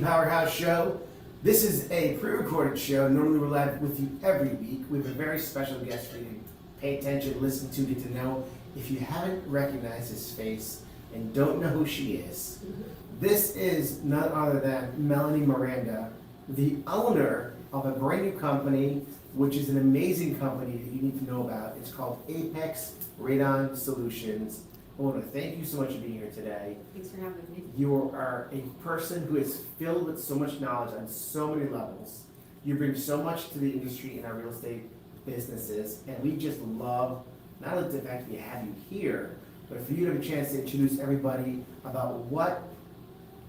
Powerhouse Show. This is a pre-recorded show. Normally we're live with you every week. We have a very special guest for you to pay attention, listen to, get to know. If you haven't recognized his face and don't know who she is, this is none other than Melanie Miranda, the owner of a brand new company, which is an amazing company that you need to know about. It's called Apex Radon Solutions. I want to thank you so much for being here today. Thanks for having me. You are a person who is filled with so much knowledge on so many levels. You bring so much to the industry in our real estate businesses, and we just love not only the fact that we have you here, but for you to have a chance to introduce everybody about what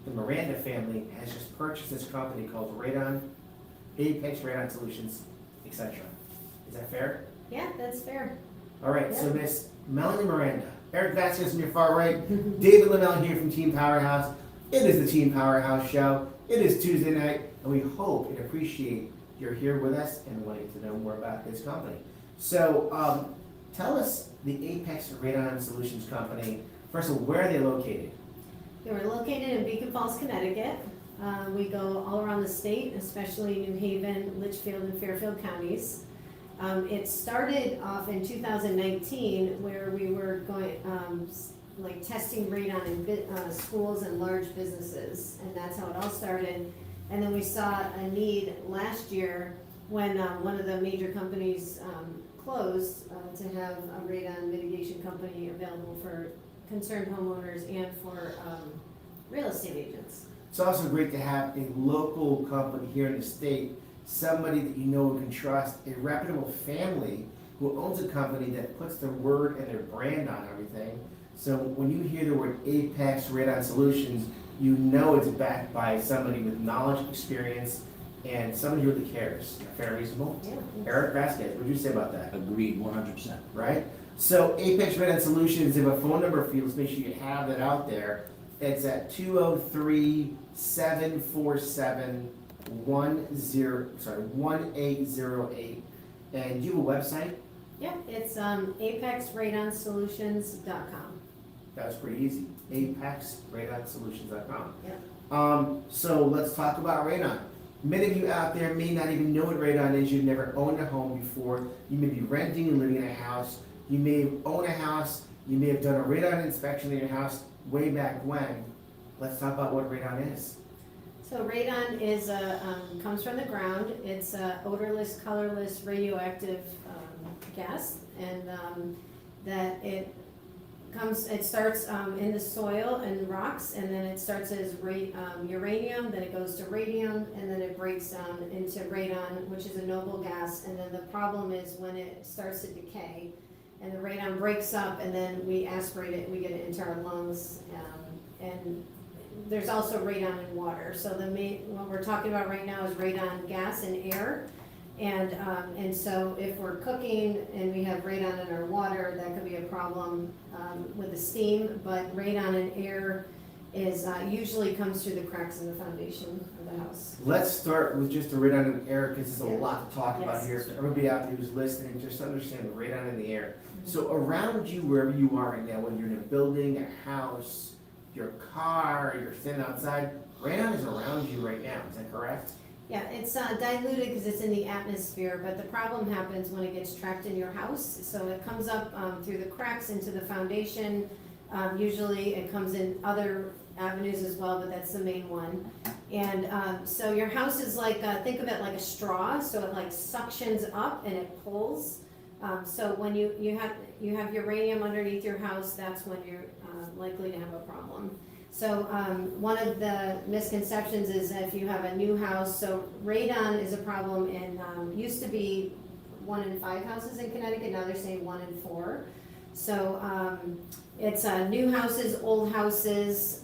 the Miranda family has just purchased this company called Radon, Apex Radon Solutions, etc. Is that fair? Yeah, that's fair. All right, Yeah. so Miss Melanie Miranda, Eric Vasquez from your far right, David Lamell here from Team Powerhouse. It is the Team Powerhouse Show. It is Tuesday night, and we hope and appreciate you're here with us and wanting to know more about this company. So, tell us the Apex Radon Solutions Company. First of all, where are they located? Yeah, we're located in Beacon Falls, Connecticut. We go all around the state, especially New Haven, Litchfield, and Fairfield counties. It started off in 2019 where we were going, like testing radon in schools and large businesses, and that's how it all started. And then we saw a need last year when one of the major companies closed to have a radon mitigation company available for concerned homeowners and for real estate agents. It's also great to have a local company here in the state, somebody that you know and can trust, a reputable family who owns a company that puts their word and their brand on everything. So when you hear the word Apex Radon Solutions, you know it's backed by somebody with knowledge, experience, and somebody who really cares. Fair, reasonable? Yeah. Eric Vasquez, what would you say about that? Agreed, 100%. Right? So Apex Radon Solutions, they have a phone number for you. Let's make sure you have that out there. It's at 203-747-1808. And you have a website? Yeah, it's apexradonsolutions.com. That was pretty easy. ApexRadonSolutions.com. Yep. So let's talk about radon. Many of you out there may not even know what radon is. You've never owned a home before. You may be renting and living in a house. You may own a house. You may have done a radon inspection in your house way back when. Let's talk about what radon is. So radon is comes from the ground. It's a odorless, colorless, radioactive gas, and that it starts in the soil and rocks, and then it starts as uranium, then it goes to radium, and then it breaks down into radon, which is a noble gas. And then the problem is when it starts to decay, and the radon breaks up, and then we aspirate it, we get it into our lungs, and there's also radon in water. So what we're talking about right now is radon gas and air. And so if we're cooking and we have radon in our water, that could be a problem with the steam. But radon in air is usually comes through the cracks in the foundation of the house. Let's start with just the radon in the air because there's a Yeah. lot to talk about Yes. here. So everybody out there who's listening, just understand the radon in the air. So around you, wherever you are right now, whether you're in a building, a house, your car, you're standing outside, radon is around you right now. Is that correct? Yeah, it's diluted because it's in the atmosphere, but the problem happens when it gets trapped in your house. So it comes up through the cracks into the foundation. Usually it comes in other avenues as well, but that's the main one. And so your house is like, think of it like a straw, so it like suctions up and it pulls. So when you have uranium underneath your house, that's when you're likely to have a problem. So one of the misconceptions is if you have a new house, so radon is a problem in, used to be 1 in 5 houses in Connecticut, now they're saying 1 in 4. So it's new houses, old houses,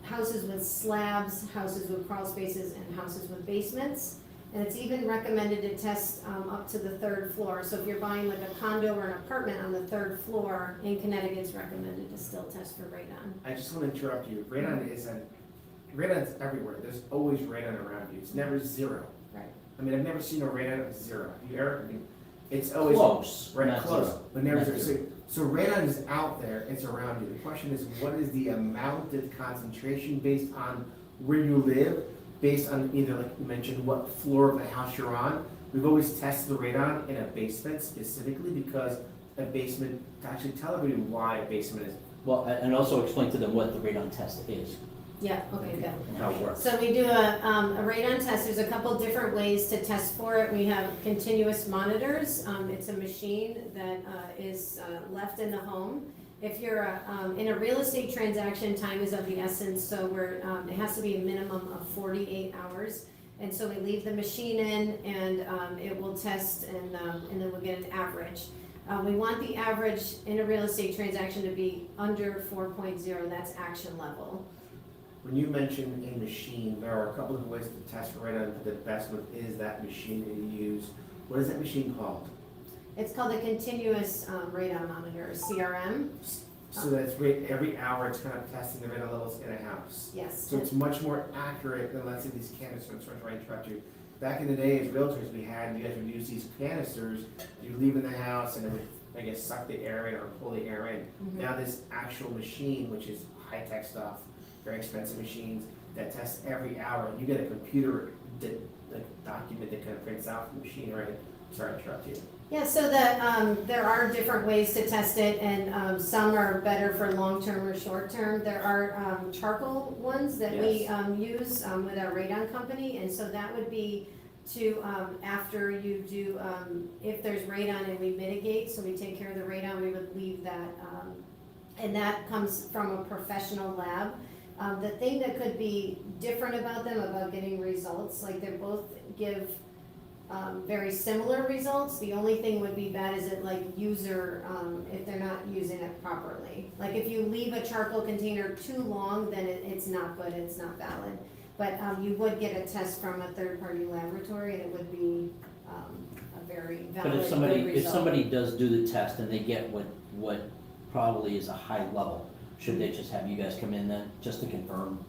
houses with slabs, houses with crawl spaces, and houses with basements. And it's even recommended to test up to the 3rd floor. So if you're buying like a condo or an apartment on the 3rd floor in Connecticut, it's recommended to still test for radon. I just want to interrupt you. Radon's everywhere. There's always radon around you. It's never zero. Right. I mean, I've never seen a radon of zero. You ever? I mean, it's always Close, right, not close, zero. but never Not zero. zero. So radon is out there. It's around you. The question is, what is the amount of concentration based on where you live? based on either, like you mentioned, what floor of the house you're on. We've always tested the radon in a basement specifically because a basement, to actually tell everybody why a basement is. Well, and also explain to them what the radon test is Yeah, okay, good. and how it works. So we do a radon test. There's a couple different ways to test for it. We have continuous monitors. It's a machine that is left in the home. If you're in a real estate transaction, time is of the essence, so it has to be a minimum of 48 hours. And so we leave the machine in, and it will test, and then we'll get an average. We want the average in a real estate transaction to be under 4.0. That's action level. When you mention a machine, there are a couple of ways to test for radon, but the best one is that machine that you use. What is that machine called? It's called a continuous radon monitor, CRM. So that's every hour it's kind of testing the radon levels in a house. Yes. So it's much more accurate than, let's say, these canisters. I'm sorry to interrupt you. Back in the day, as realtors, you guys would use these canisters. You leave in the house, and it would, I guess, suck the air in or pull the air in. Mm-hmm. Now this actual machine, which is high-tech stuff, very expensive machines that test every hour, and you get a computer document that kind of prints out from the machine, right? Sorry to interrupt you. Yeah, so there are different ways to test it, and some are better for long-term or short-term. There are charcoal ones that we use with our radon company, and so that would be to, after you do, if there's radon and we mitigate, so we take care of the radon, we would leave that, and that comes from a professional lab. The thing that could be different about them, about getting results, like they both give very similar results. The only thing would be bad is it if they're not using it properly. Like if you leave a charcoal container too long, then it's not good, it's not valid. But you would get a test from a third-party laboratory, and it would be a very valid, But good if result. somebody does do the test and they get what probably is a high level, should they just have you guys come in then, just to confirm?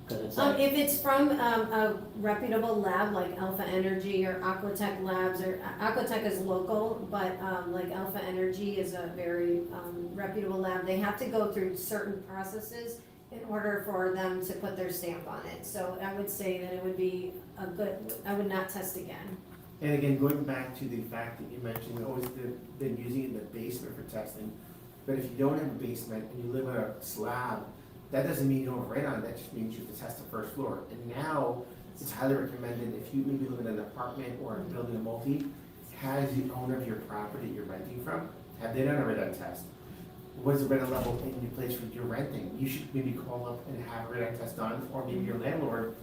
Because it's like, If it's from a reputable lab like Alpha Energy or Aquatech Labs, or Aquatech is local, but like Alpha Energy is a very reputable lab, they have to go through certain processes in order for them to put their stamp on it. So I would say that it would be I would not test again. And again, going back to the fact that you mentioned, we've always been using it in the basement for testing. But if you don't have a basement and you live on a slab, that doesn't mean you don't have radon, that just means you have to test the first floor. And now, it's highly recommended if you maybe live in an apartment or a building a multi, has the owner of your property you're renting from, have they done a radon test? What is the radon level in the place where you're renting? You should maybe call up and have a radon test done, or maybe your landlord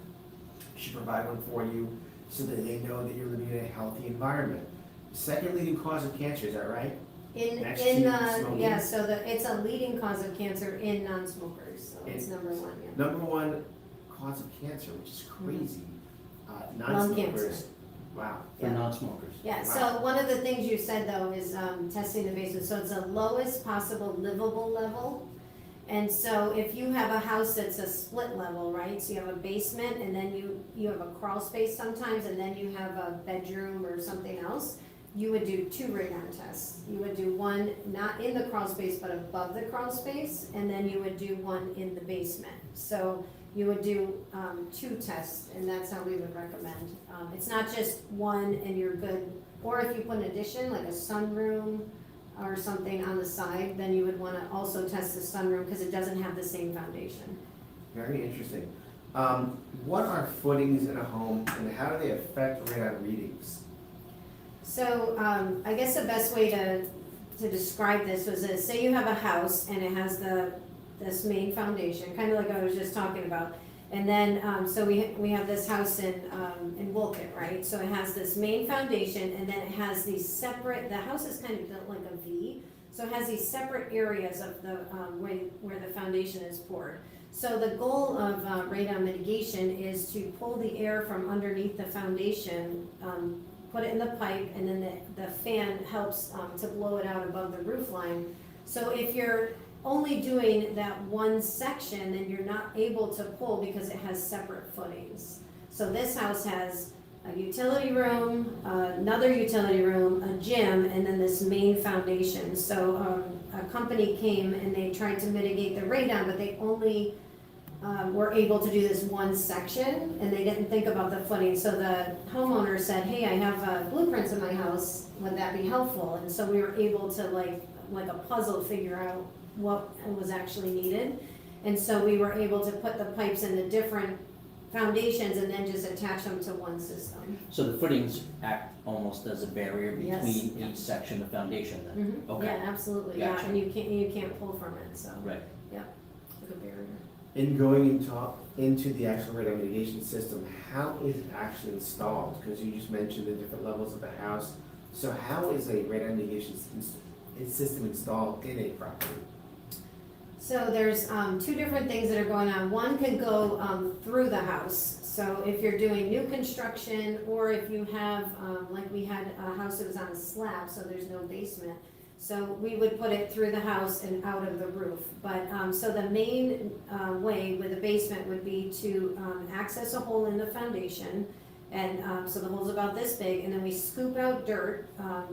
should provide one for you so that they know that you're living in a healthy environment. Second leading cause of cancer, is that right? Next to smoking? Yeah, so it's a leading cause of cancer in non-smokers, so it's number one, yeah. Number one cause of cancer, which is crazy. Lung Non-smokers. cancer. Wow. for non-smokers. Yeah, so Wow. one of the things you said though is testing the basement, so it's the lowest possible livable level. And so if you have a house that's a split level, right, so you have a basement and then you have a crawl space sometimes, and then you have a bedroom or something else, you would do 2 radon tests. You would do one not in the crawl space but above the crawl space, and then you would do one in the basement. So you would do 2 tests, and that's how we would recommend. It's not just one and you're good, or if you put an addition like a sunroom or something on the side, then you would want to also test the sunroom because it doesn't have the same foundation. Very interesting. What are footings in a home and how do they affect radon readings? So I guess the best way to describe this was that, say you have a house and it has this main foundation, kind of like I was just talking about. And then, so we have this house in Wolcott, right? So it has this main foundation, and then it has these separate, the house is kind of built like a V. So it has these separate areas of the, where the foundation is poured. So the goal of radon mitigation is to pull the air from underneath the foundation, put it in the pipe, and then the fan helps to blow it out above the roof line. So if you're only doing that one section, then you're not able to pull because it has separate footings. So this house has a utility room, another utility room, a gym, and then this main foundation. So a company came and they tried to mitigate the radon, but they only were able to do this one section, and they didn't think about the footing, so the homeowner said, hey, I have blueprints in my house, would that be helpful? And so we were able to like a puzzle figure out what was actually needed. And so we were able to put the pipes in the different foundations and then just attach them to one system. So the footings act almost as a barrier Yes. between each section of foundation then? Okay. Yeah, absolutely, Gotcha. yeah, and you can't pull from it, so, Right. like a barrier. In going into the actual radon mitigation system, how is it actually installed? Because you just mentioned the different levels of the house. So how is a radon mitigation system installed in a property? So there's two different things that are going on. One could go through the house. So if you're doing new construction, or if you have, like we had a house that was on a slab, so there's no basement. So we would put it through the house and out of the roof. But, so the main way with the basement would be to access a hole in the foundation. And so the hole's about this big, and then we scoop out dirt,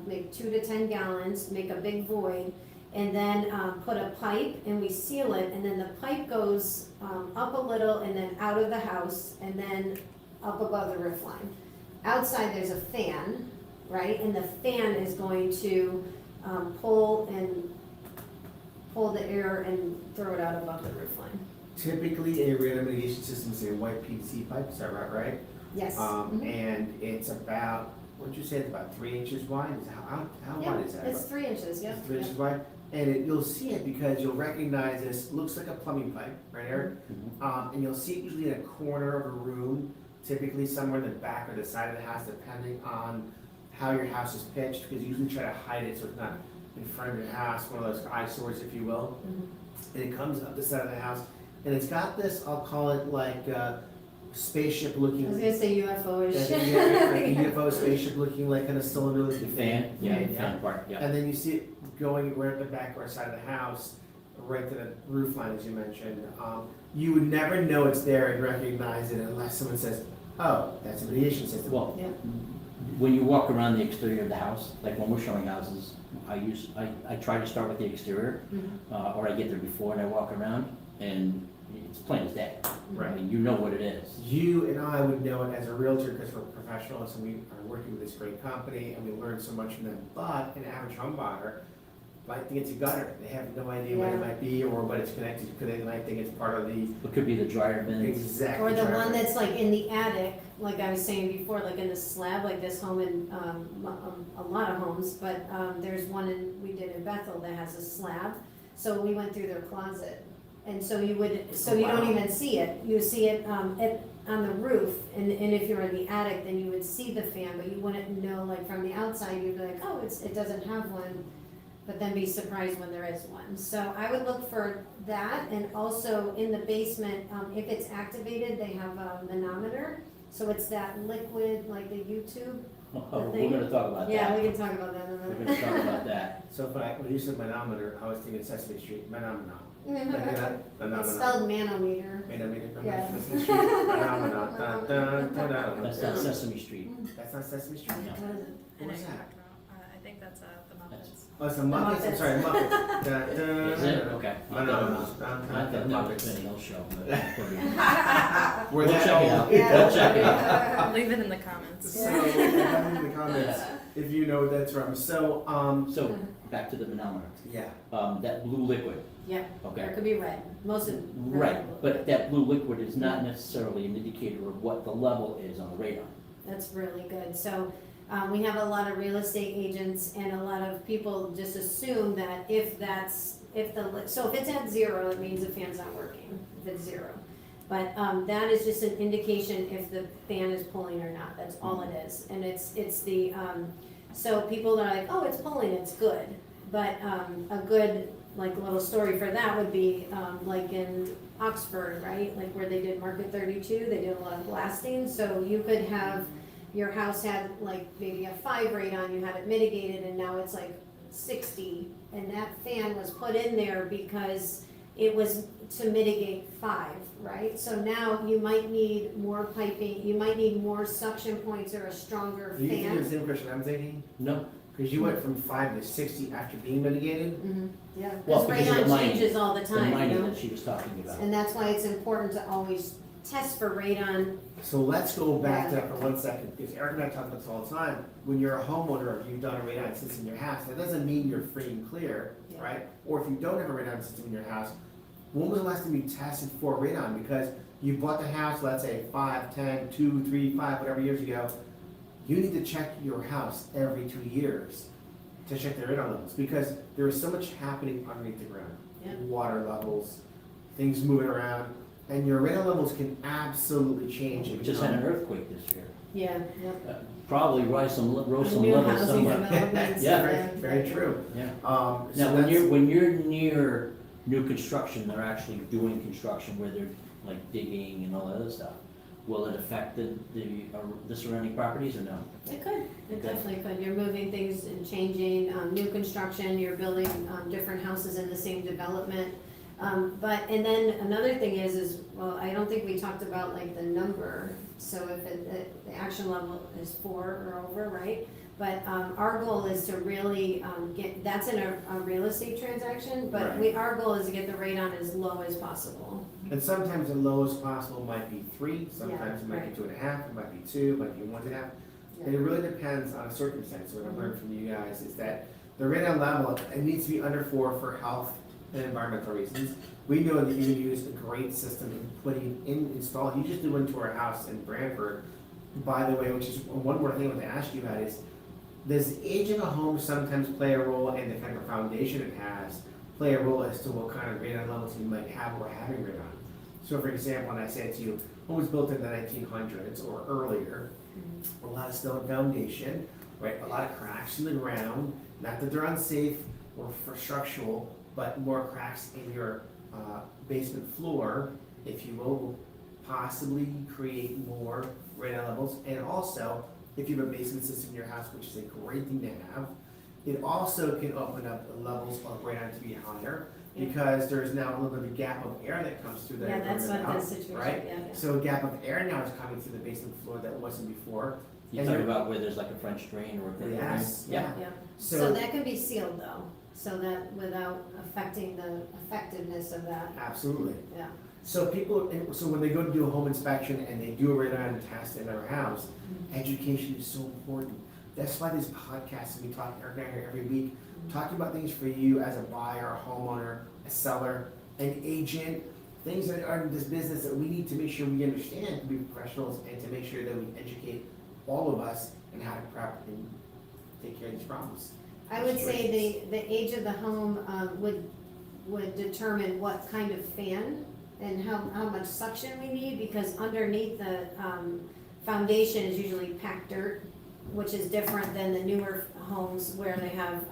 make 2 to 10 gallons, make a big void, and then put a pipe and we seal it, and then the pipe goes up a little and then out of the house and then up above the roof line. Outside there's a fan, right, and the fan is going to pull the air and throw it out above the roof line. Typically, a radon mitigation system is a white PVC pipe, is that right? Yes. And it's about, what'd you say, it's about 3 inches wide? How Yeah, wide is that? it's 3 inches, yeah. It's 3 inches wide? And you'll see it because you'll recognize this, looks like a plumbing pipe, right, Eric? Mhm. And you'll see it usually in a corner of a room, typically somewhere in the back or the side of the house, depending on how your house is pitched, because you usually try to hide it so it's not in front of your house, one of those eyesores, if you will. Mhm. And it comes up the side of the house, and it's got this, I'll call it like spaceship looking. I was gonna say UFO-ish. Like a UFO spaceship looking like in a cylinder The looking fan, yeah, the Yeah. fan part, yeah. And then you see it going right at the back or side of the house, right to the roof line, as you mentioned. You would never know it's there and recognize it unless someone says, oh, that's a mitigation system. Well, Yeah. when you walk around the exterior of the house, like when we're showing houses, I try to start with the exterior, Mhm. or I get there before and I walk around, and it's plain as day. Right. I mean, you know what it is. You and I would know it as a realtor because we're professionals and we are working with this great company and we learn so much from them. But an average home buyer might think it's a gutter. They have no idea what it Yeah. might be or what it's connected to. They might think it's part of the It could be the dryer vents. exact. Or the driveway. one that's like in the attic, like I was saying before, like in the slab, like this home in, a lot of homes, but, there's one we did in Bethel that has a slab. So we went through their closet, and so you don't even see it, you see it, on the roof, and if you're in the attic, then you would see the fan, but you wouldn't know, like from the outside, you'd be like, oh, it doesn't have one, but then be surprised when there is one. So I would look for that, and also in the basement, if it's activated, they have a manometer. So it's that liquid, like the YouTube. Oh, we're gonna talk about that. Yeah, we can talk about that in a We're minute. gonna talk about that. So when you said manometer, I was thinking Sesame Street, manomenon. It's spelled manometer. Manometer from Yeah. Sesame Street, manomenon. Dun, dun, dun, dun. That's not Sesame Street. That's not Sesame Street? No. What is it? What was I know that? I think that's the Muppets. Oh, it's a Muppets, I'm sorry, Muppets. Dun, dun, Is it? dun. Okay. Manomenon. I Dun, thought dun, that was Muppets. Benny Hill show. but- We're We'll that check it old. out. We'll check it out. I'll leave it in the comments. So, down in the comments, if you know what that's from. So, So, back to the manometer. yeah. That blue liquid, Yeah, or okay? it could be red, most of. Right, but that blue liquid is not necessarily an indicator of what the level is on the radon. That's really good. So, we have a lot of real estate agents and a lot of people just assume that if it's at 0, it means the fan's not working, if it's 0. But, that is just an indication if the fan is pulling or not, that's all it is. And it's the, so people are like, oh, it's pulling, it's good. But, a good, like, little story for that would be, like in Oxford, right? Like where they did Market 32, they did a lot of blasting, so you could have, your house had like maybe a 5 radon, you had it mitigated, and now it's like 60, and that fan was put in there because it was to mitigate 5, right? So now you might need more piping, you might need more suction points or a stronger Are you thinking the fan. same question I'm thinking? No, Because you went from 5 to 60 after being mitigated. Yeah, Well, because because of the radon mining, changes all the the time, you mining know? that she was talking about. And that's why it's important to always test for radon. So let's go back to Yeah. that for 1 second, because Eric and I talk about this all the time. When you're a homeowner, if you've done a radon system in your house, that doesn't mean you're free and clear, Yeah. right? Or if you don't have a radon system in your house, when was the last time you tested for radon? Because you bought the house, let's say 5, 10, 2, 3, 5, whatever years ago. You need to check your house every 2 years to check the radon levels, because there is so much happening underneath the ground. Yeah. Water levels, things moving around, and your radon levels can absolutely change. We and just had an become- earthquake this year. Yeah, yeah. Probably rose some New levels housing somewhere. developments. Yeah. Very true. Yeah. So Now, when that's- you're near new construction, they're actually doing construction where they're like digging and all that other stuff. Will it affect the surrounding properties or no? It could, it Okay. definitely could. You're moving things and changing, new construction, you're building, different houses in the same development. And then another thing is, well, I don't think we talked about like the number. So if the action level is 4 or over, right? But, our goal is to really, that's in a real estate transaction, but Right. our goal is to get the radon as low as possible. And sometimes the lowest possible might be 3, sometimes it might right. be 2.5, it might be 2, it might be 1.5. And it really depends on a circumstance. What I've learned from you guys is that the radon level, it needs to be under 4 for health and environmental reasons. We know that you can use a great system in putting in, install. You just do into our house in Branford, by the way, which is one more thing I want to ask you about is, does the age of a home sometimes play a role in the kind of foundation it has, play a role as to what kind of radon levels you might have or having radon? So for example, when I said to you, home was built in the 1900s or earlier, a lot of stone foundation, right, a lot of cracks in the ground, not that they're unsafe or for structural, but more cracks in your basement floor, if you will possibly create more radon levels. And also, if you have a basement system in your house, which is a great thing to have, it also can open up the levels of radon to be higher, because there's now a little bit of a gap of air that comes through the Yeah, that's what the house, situation, right? yeah, yeah. So a gap of air now is coming through the basement floor that wasn't before. You And talk you're- about where there's like a French drain or a curved drain? Yes, Yeah. Yeah, So- so that can be sealed though, so that without affecting the effectiveness of that, Absolutely. yeah. So so when they go to do a home inspection and they do a radon test in their house, education is so important. That's why these podcasts, we talk here every week, talking about things for you as a buyer, a homeowner, a seller, an agent, things that are in this business that we need to make sure we understand to be professionals and to make sure that we educate all of us in how to prep and take care of these problems. I would say the age of the home, would determine what kind of fan and how much suction we need, because underneath the, foundation is usually packed dirt, which is different than the newer homes where they have,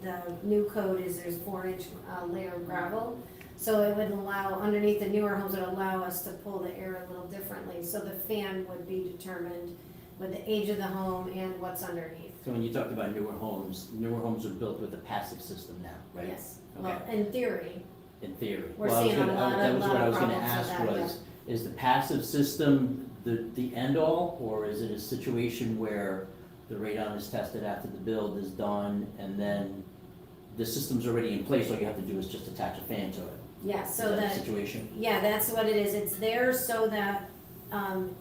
the new code is there's 4-inch, layer of gravel. So it would allow, underneath the newer homes, it would allow us to pull the air a little differently. So the fan would be determined with the age of the home and what's underneath. So when you talked about newer homes are built with a passive system now, right? Yes, Okay. well, in theory, In theory. We're Well, I was seeing a gonna- lot that of- was lot what of I was gonna problems ask with that, was, is the passive system the end all, or is it a situation where the radon is tested after the build is done, and then the system's already in place, all you have to do is just attach a fan to it? yeah, Is so that that, the situation? yeah, that's what it is. It's there so that,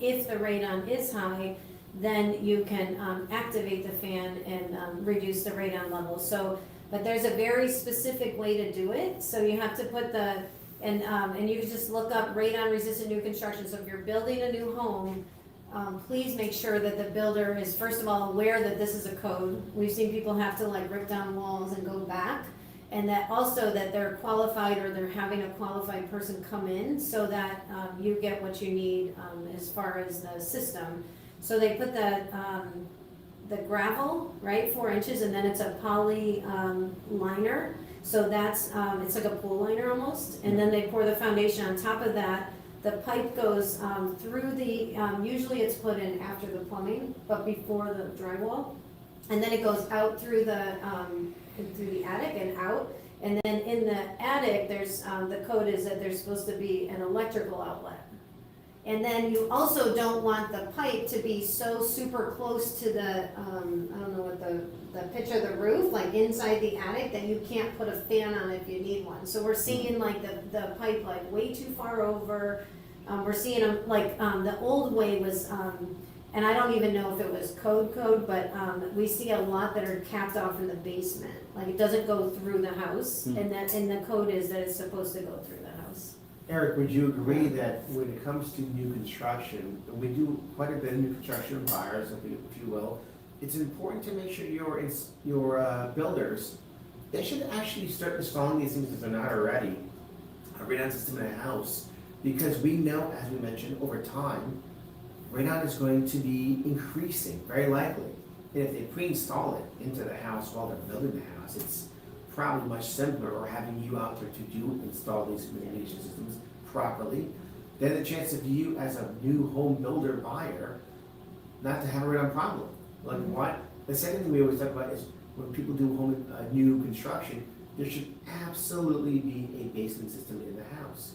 if the radon is high, then you can, activate the fan and, reduce the radon level. So, but there's a very specific way to do it, so you have to put and you can just look up radon resistant new construction. So if you're building a new home, please make sure that the builder is first of all aware that this is a code. We've seen people have to like rip down walls and go back. And that also that they're qualified or they're having a qualified person come in so that, you get what you need, as far as the system. So they put the gravel, right, 4 inches, and then it's a poly, liner. So that's, it's like a pool liner almost, and then they pour the foundation on top of that. The pipe goes, through the, usually it's put in after the plumbing, but before the drywall. And then it goes out through the attic and out. And then in the attic, there's, the code is that there's supposed to be an electrical outlet. And then you also don't want the pipe to be so super close to the, I don't know what the pitch of the roof, like inside the attic, that you can't put a fan on if you need one. So we're seeing like the pipe like way too far over. We're seeing them, like, the old way was, and I don't even know if it was code, but we see a lot that are capped off in the basement. Like it doesn't go through the house, and the code is that it's supposed to go through the house. Eric, would you agree that when it comes to new construction, and we do quite a bit of new construction buyers, if you will, it's important to make sure your builders, they should actually start installing these things if they're not already, a radon system in a house, because we know, as we mentioned, over time, radon is going to be increasing, very likely. And if they pre-install it into the house while they're building the house, it's probably much simpler, or having you out there to install these mitigation systems properly. Then the chance of you as a new home builder buyer not to have a radon problem. Like what? The second thing we always talk about is when people do new construction, there should absolutely be a basement system in the house.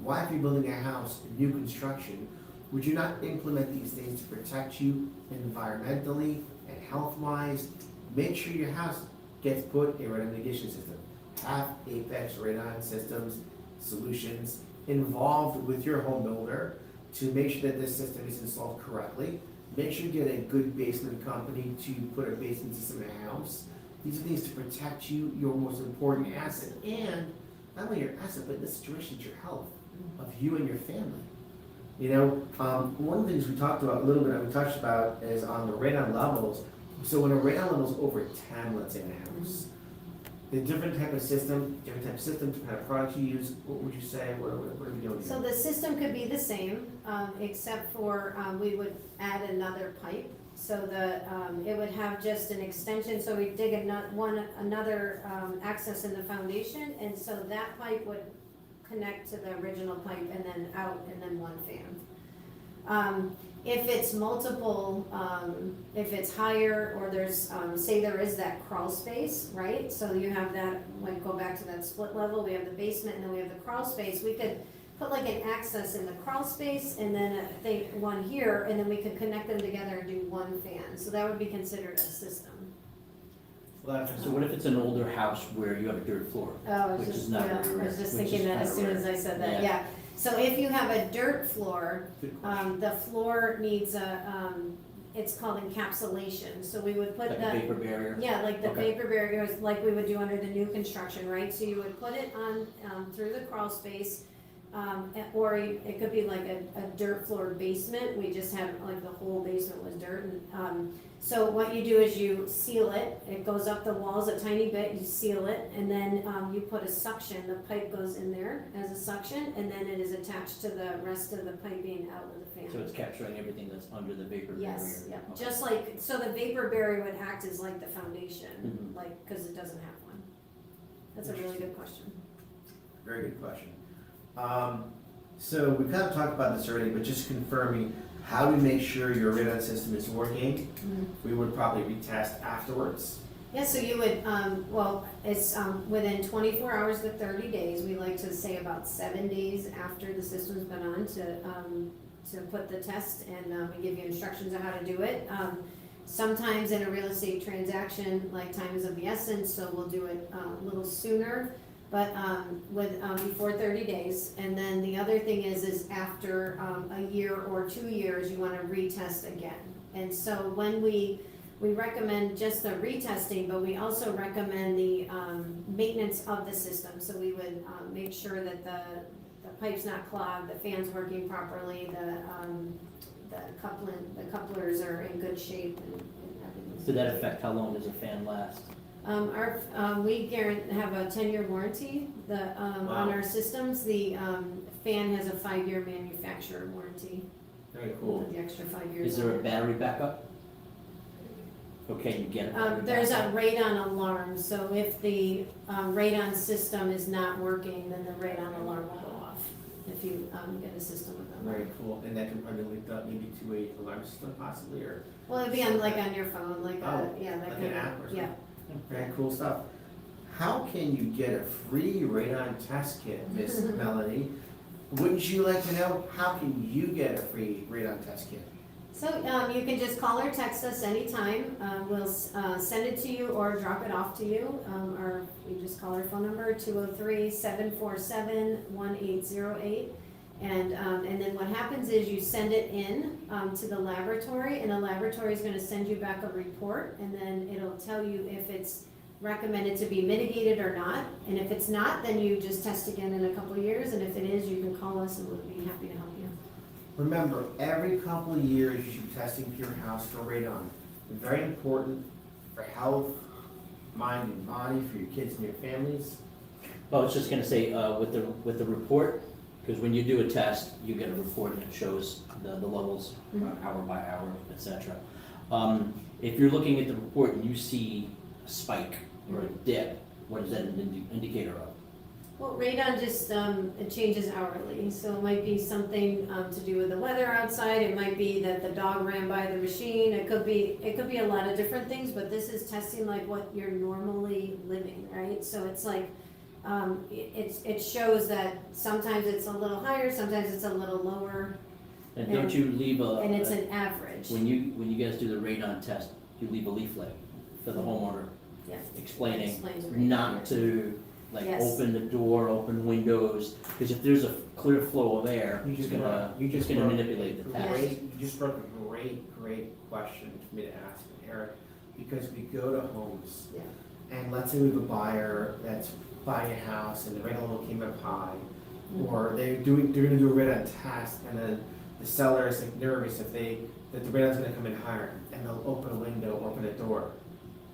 Why, if you're building a house, new construction, would you not implement these things to protect you environmentally and health-wise? Make sure your house gets put a radon mitigation system. Have Apex radon systems, solutions involved with your home builder to make sure that this system is installed correctly. Make sure you get a good basement company to put a basement system in a house. These are things to protect you, your most important asset, and not only your asset, but in this situation, it's your health of you and your family. You know, one of the things we talked about a little bit, we touched about, is on the radon levels. So when a radon level is over 10, let's say in a house, the different type of system, different type of product you use, what would you say, what are we doing here? So the system could be the same, except for, we would add another pipe. So it would have just an extension, so we dig another access in the foundation, and so that pipe would connect to the original pipe and then out, and then one fan. If it's multiple, if it's higher, or there's, say there is that crawl space, right? So you have that, like, go back to that split level, we have the basement and then we have the crawl space. We could put like an access in the crawl space and then one here, and then we could connect them together and do one fan. So that would be considered a system. So what if it's an older house where you have a dirt floor? Oh, Which just, is not yeah, very I rare, was just which thinking is that as soon kinda as rare. I said that, Yeah. yeah. So if you have a dirt floor, Good question. the floor needs it's called encapsulation, so we would put Like a the, vapor barrier? yeah, like the Okay. vapor barriers, like we would do under the new construction, right? So you would put it on, through the crawl space, or it could be like a dirt floor basement, we just had, like, the whole basement was dirt, and, so what you do is you seal it goes up the walls a tiny bit, you seal it, and then, you put a suction, the pipe goes in there as a suction, and then it is attached to the rest of the piping out of the fan. So it's capturing everything that's under the vapor barrier? Yes, yeah, Okay. just like, so the vapor barrier would act as like the foundation, Mhm. like, cause it doesn't have one. That's a really good question. Very good question. So we kind of talked about this already, but just confirming, how do we make sure your radon system is working? We would probably retest afterwards. Yeah, so you would, well, it's, within 24 hours to 30 days, we like to say about 7 days after the system's been on to put the test, and, we give you instructions on how to do it. Sometimes in a real estate transaction, like, time is of the essence, so we'll do it a little sooner, but before 30 days. And then the other thing is after a year or 2 years, you want to retest again. And so when we recommend just the retesting, but we also recommend the maintenance of the system. So we would make sure that the pipe's not clogged, the fan's working properly, the couplers are in good shape, and everything's. To that effect, how long does a fan last? We have a 10-year warranty, on Wow. our systems. The, fan has a 5-year manufacturer warranty, Very cool. with the extra 5 years. Is there on a it. battery backup? Or can you get a battery There's a backup? radon alarm, so if the, radon system is not working, then the radon alarm will go off, if you, get a system with them. Very cool. And that can probably link up maybe to a alarm system possibly, or Well, it'd be on, like, on your phone, like, Oh, yeah, that like kind an of, app or something? yeah. very cool stuff. How can you get a free radon test kit, Miss Melanie? wouldn't you like to know, how can you get a free radon test kit? So, you can just call or text us anytime, we'll, send it to you or drop it off to you, or you just call our phone number, 203-747-1808. And then what happens is you send it in, to the laboratory, and the laboratory is gonna send you back a report, and then it'll tell you if it's recommended to be mitigated or not, and if it's not, then you just test again in a couple of years, and if it is, you can call us and we'll be happy to help you. Remember, every couple of years, you should be testing your house for radon. Very important for health, mind and body, for your kids and your families. Well, I was just gonna say, with the report, because when you do a test, you get a report and it shows the levels, hour by hour, et cetera. If you're looking at the report and you see a spike or a dip, what is that an indicator of? Well, radon just, it changes hourly, so it might be something, to do with the weather outside, it might be that the dog ran by the machine, it could be a lot of different things, but this is testing like what you're normally living, right? So it's like, it shows that sometimes it's a little higher, sometimes it's a little lower, And don't you leave and it's an average. when you guys do the radon test, you leave a leaflet for the homeowner Yeah. explaining Explains radon. not to Yes. open the door, open windows, because if there's a clear flow of air, You it's just gonna brought- manipulate the test. You just brought a great question for me to ask Eric, because we go to homes, Yeah. and let's say we have a buyer that's buying a house and the radon level came up high, or they're gonna do a radon test, and then the seller is like nervous that the radon's gonna come in higher, and they'll open a window, open a door.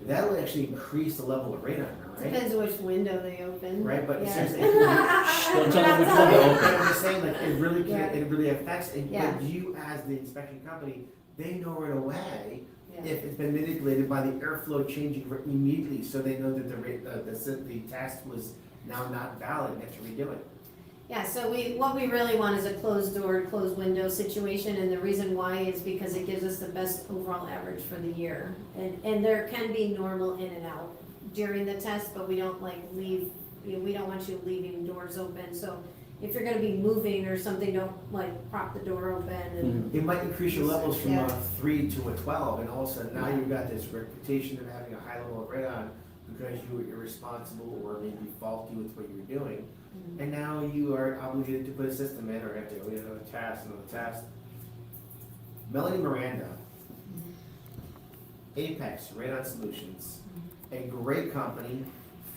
That'll actually increase the level of radon, right? Depends which window they open. Right, but Yeah. seriously, Don't tell them which one to But open. I'm just saying, like, it really can, Yeah. it really affects, and Yeah. but you as the inspection company, they know right away Yeah. if it's been manipulated by the airflow changing immediately, so they know that the test was now not valid, and they have to redo it. Yeah, so what we really want is a closed door, closed window situation, and the reason why is because it gives us the best overall average for the year. And there can be normal in and out during the test, but we don't we don't want you leaving doors open, so if you're gonna be moving or something, don't prop the door open and. It might increase your levels from Yeah. a 3 to a 12, and all of a sudden now you've got this reputation of having a high level of radon because you were irresponsible or maybe faulty with what you were doing. And now you are obligated to put a system in, or have to go get another test. Melanie Miranda, Apex Radon Solutions, a great company,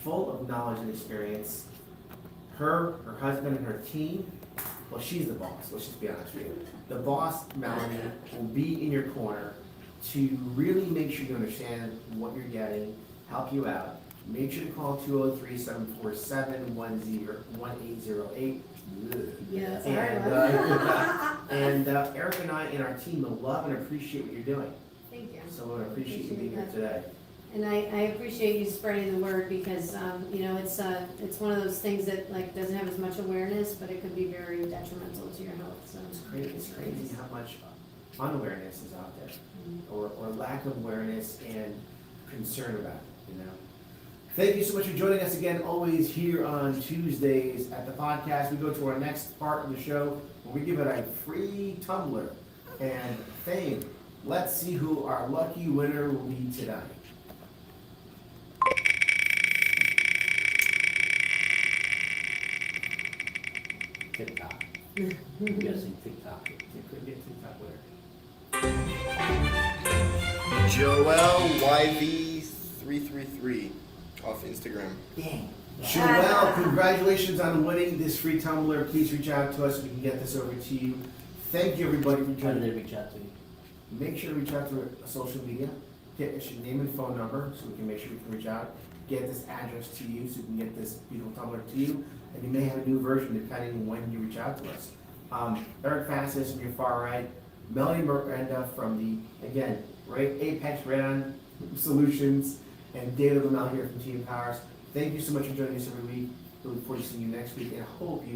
full of knowledge and experience. Her husband, and her team, well, she's the boss, let's just be honest with you. The boss, Melanie, will be in your corner to really make sure you understand what you're getting, help you out. Make sure to call 203-747-1808. Yeah, it's a hard And Eric and I and our team will love and appreciate what you're doing. Thank you. So I appreciate you being here today. And I appreciate you spreading the word because, it's one of those things that doesn't have as much awareness, but it could be very detrimental to your health, so. It's crazy how much unawareness is out there, or lack of awareness and concern about it, Thank you so much for joining us again, always here on Tuesdays at the podcast. We go to our next part of the show where we give it a free tumbler and fame. Let's see who our lucky winner will be tonight. TikTok. I'm guessing TikTok. You could get TikTok winner. Joel YV333 off Instagram. Dang. Joelle, congratulations on winning this free tumbler. Please reach out to us. We can get this over to you. Thank you, everybody, for How do joining. they reach out to you? Make sure to reach out to social media. Get us your name and phone number so we can make sure we can reach out. Get this address to you so we can get this beautiful tumbler to you. And you may have a new version depending on when you reach out to us. Eric Fassis on your far right. Melanie Miranda from the, again, Apex Radon Solutions. And David Lamel here from Team Powers. Thank you so much for joining us every week. We look forward to seeing you next week, and I hope you